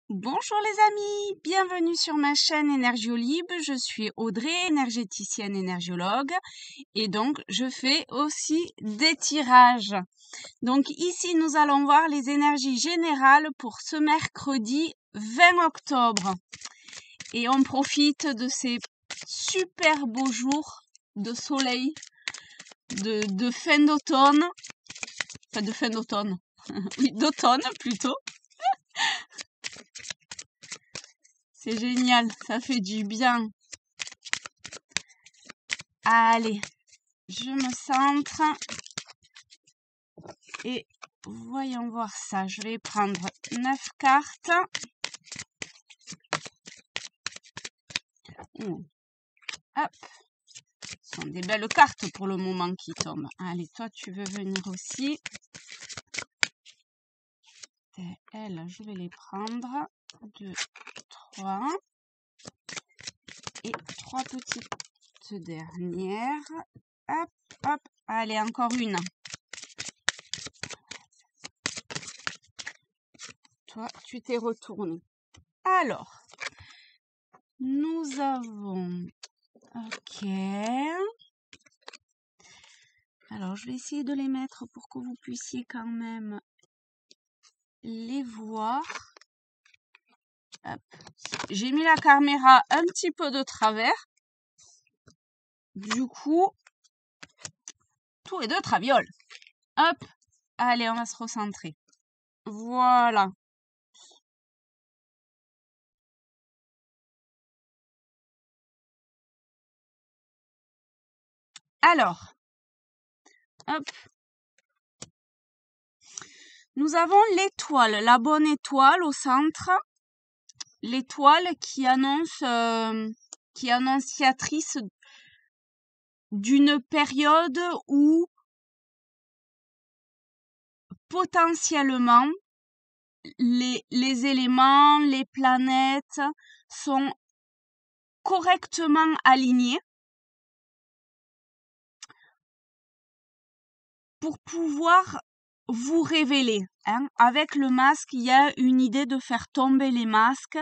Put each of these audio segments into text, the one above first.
Bonjour les amis, bienvenue sur ma chaîne Énergiolib. Je suis Audrey, énergéticienne énergiologue et donc je fais aussi des tirages. Donc ici nous allons voir les énergies générales pour ce mercredi 20 octobre. Et on profite de ces super beaux jours de soleil, de fin d'automne, enfin de fin d'automne, oui d'automne plutôt. C'est génial, ça fait du bien. Allez, je me centre et voyons voir ça. Je vais prendre 9 cartes. Hop, ce sont des belles cartes pour le moment qui tombent. Allez, toi, tu veux venir aussi. Et elles, je vais les prendre. 2, 3. Et 3 petites dernières. Hop, hop. Allez, encore une. Toi, tu t'es retourné. Alors, nous avons... Ok. Alors, je vais essayer de les mettre pour que vous puissiez quand même les voir. Hop. J'ai mis la caméra un petit peu de travers. Du coup, tout est de traviole. Hop. Allez, on va se recentrer. Voilà. Alors, hop. Nous avons l'étoile, la bonne étoile au centre. L'étoile qui annonce, qui est annonciatrice d'une période où potentiellement les éléments, les planètes sont correctement alignés pour pouvoir vous révéler. Avec le masque, il y a une idée de faire tomber les masques.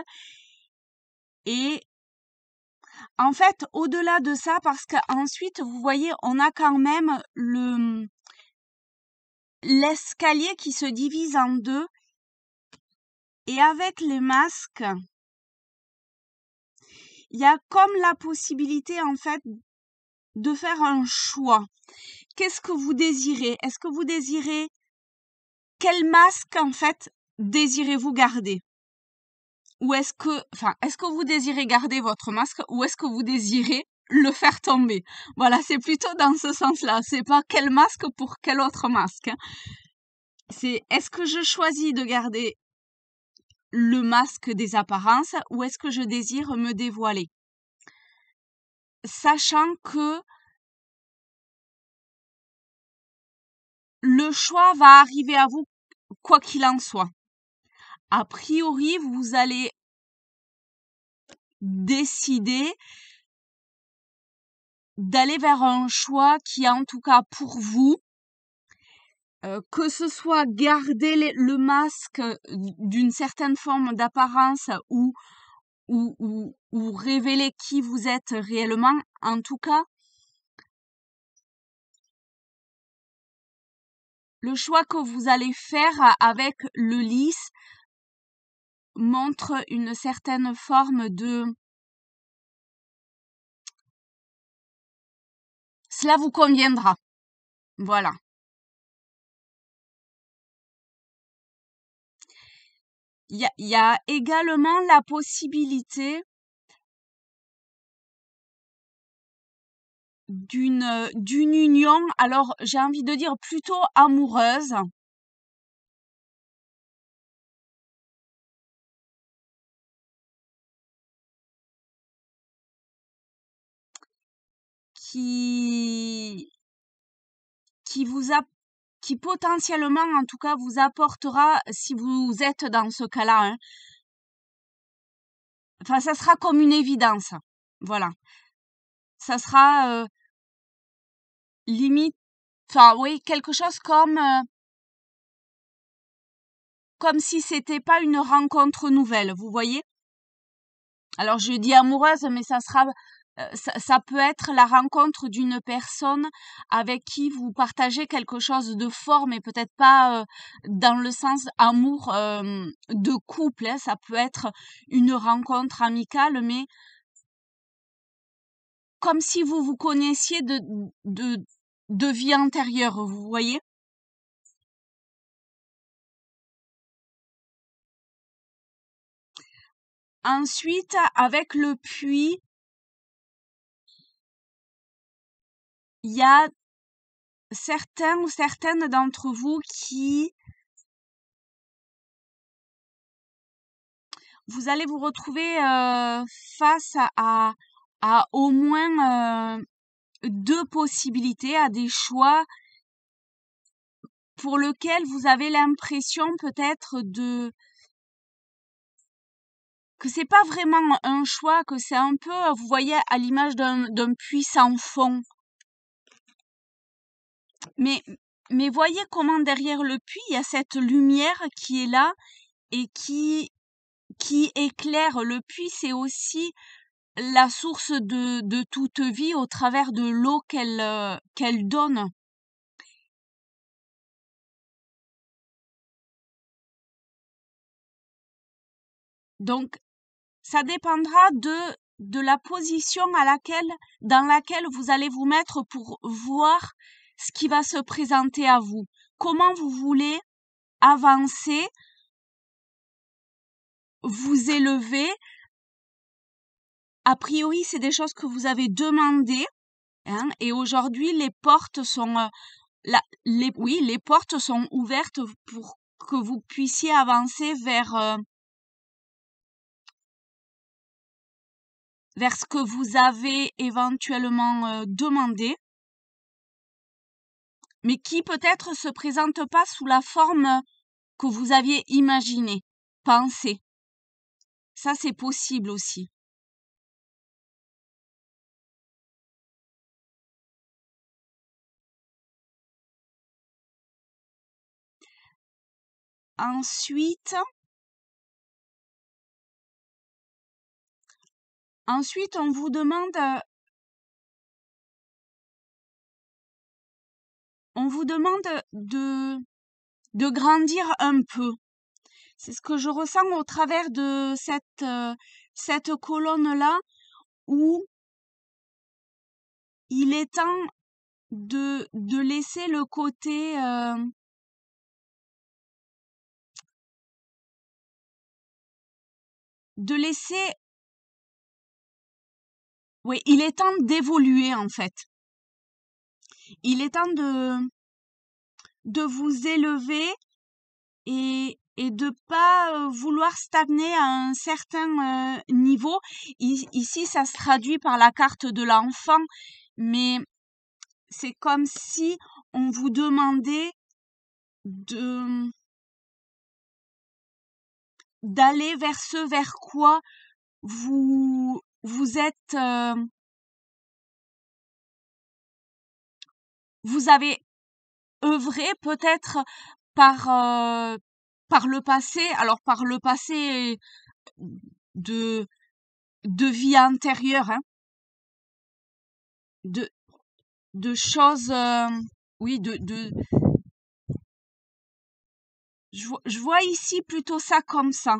Et en fait, au-delà de ça, parce qu'ensuite, vous voyez, on a quand même l'escalier qui se divise en deux. Et avec les masques, il y a comme la possibilité, en fait, de faire un choix. Qu'est-ce que vous désirez? Est-ce que vous désirez... Quel masque, en fait, désirez-vous garder? Ou est-ce que vous désirez garder votre masque ou est-ce que vous désirez le faire tomber? Voilà, c'est plutôt dans ce sens-là. C'est pas quel masque pour quel autre masque. C'est est-ce que je choisis de garder le masque des apparences ou est-ce que je désire me dévoiler? Sachant que le choix va arriver à vous quoi qu'il en soit. A priori, vous allez décider d'aller vers un choix qui, en tout cas pour vous, que ce soit garder le masque d'une certaine forme d'apparence ou révéler qui vous êtes réellement, en tout cas, le choix que vous allez faire avec le lys montre une certaine forme de... Cela vous conviendra. Voilà. Il y a également la possibilité d'une union, alors j'ai envie de dire plutôt amoureuse, qui vous a, qui potentiellement en tout cas vous apportera, si vous êtes dans ce cas-là, hein, enfin ça sera comme une évidence, voilà, ça sera limite, enfin oui, quelque chose comme comme si c'était pas une rencontre nouvelle, vous voyez? Alors je dis amoureuse, mais ça peut être la rencontre d'une personne avec qui vous partagez quelque chose de fort, mais peut-être pas dans le sens amour de couple, hein. Ça peut être une rencontre amicale, mais comme si vous vous connaissiez de vie antérieure, vous voyez? Ensuite, avec le puits, il y a certains ou certaines d'entre vous qui vous allez vous retrouver face à au moins deux possibilités, à des choix pour lesquels vous avez l'impression peut-être que c'est pas vraiment un choix, que c'est un peu, vous voyez, à l'image d'un puits sans fond. Mais, mais voyez comment derrière le puits, il y a cette lumière qui est là et qui éclaire. Le puits, c'est aussi la source de toute vie au travers de l'eau qu'elle donne. Donc, ça dépendra de la position dans laquelle vous allez vous mettre pour voir ce qui va se présenter à vous. Comment vous voulez avancer, vous élever. A priori, c'est des choses que vous avez demandées, hein, et aujourd'hui, les portes sont, oui, les portes sont ouvertes pour que vous puissiez avancer vers ce que vous avez éventuellement demandé, mais qui peut-être se présente pas sous la forme que vous aviez imaginée, pensée. Ça, c'est possible aussi. Ensuite, on vous demande de grandir un peu. C'est ce que je ressens au travers de cette colonne-là, où il est temps de laisser le côté, de laisser, oui, il est temps d'évoluer en fait. Il est temps de vous élever et de pas vouloir stagner à un certain niveau. Ici, ça se traduit par la carte de l'enfant, mais c'est comme si on vous demandait de d'aller vers ce vers quoi vous êtes vous avez œuvré peut-être par par le passé, alors par le passé de de vie antérieure, hein, de de choses, oui, je vois ici plutôt ça comme ça,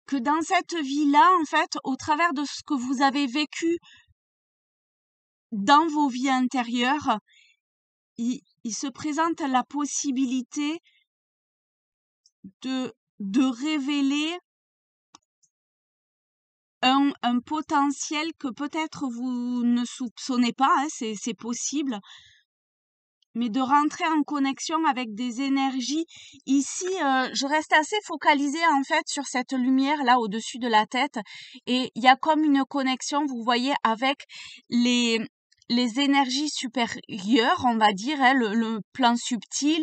que dans cette vie-là, en fait, au travers de ce que vous avez vécu dans vos vies antérieures, il se présente la possibilité de révéler un potentiel que peut-être vous ne soupçonnez pas, hein, c'est possible, mais de rentrer en connexion avec des énergies. Ici, je reste assez focalisée en fait sur cette lumière là au-dessus de la tête, et il y a comme une connexion, vous voyez, avec les les énergies supérieures, on va dire, hein, le plan subtil,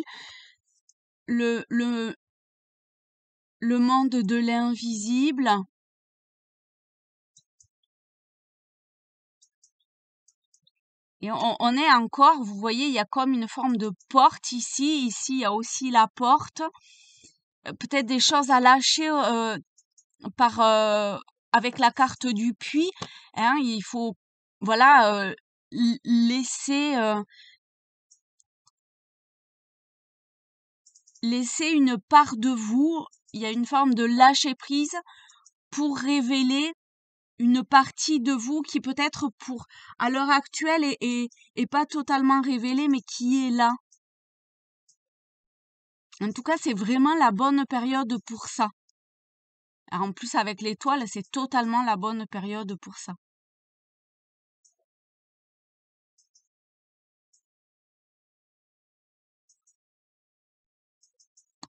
le le le monde de l'invisible. Et on est encore, vous voyez, il y a comme une forme de porte ici. Ici, il y a aussi la porte. Peut-être des choses à lâcher par avec la carte du puits. Hein, il faut, voilà, laisser une part de vous. Il y a une forme de lâcher prise pour révéler une partie de vous qui peut-être pour à l'heure actuelle est pas totalement révélée, mais qui est là. En tout cas, c'est vraiment la bonne période pour ça. En plus, avec l'étoile, c'est totalement la bonne période pour ça.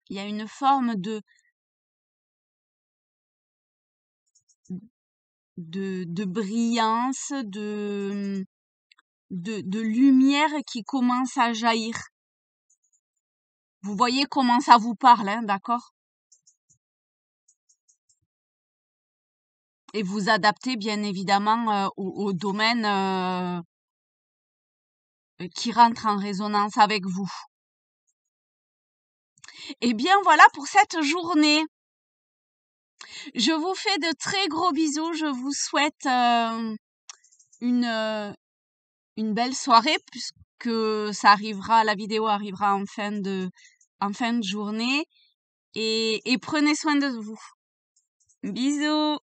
Il y a une forme de brillance, de lumière qui commence à jaillir. Vous voyez comment ça vous parle, hein, d'accord? Et vous adaptez bien évidemment au domaine qui rentre en résonance avec vous. Et bien voilà pour cette journée. Je vous fais de très gros bisous. Je vous souhaite une belle soirée puisque ça arrivera, la vidéo arrivera en fin de journée. Et prenez soin de vous. Bisous.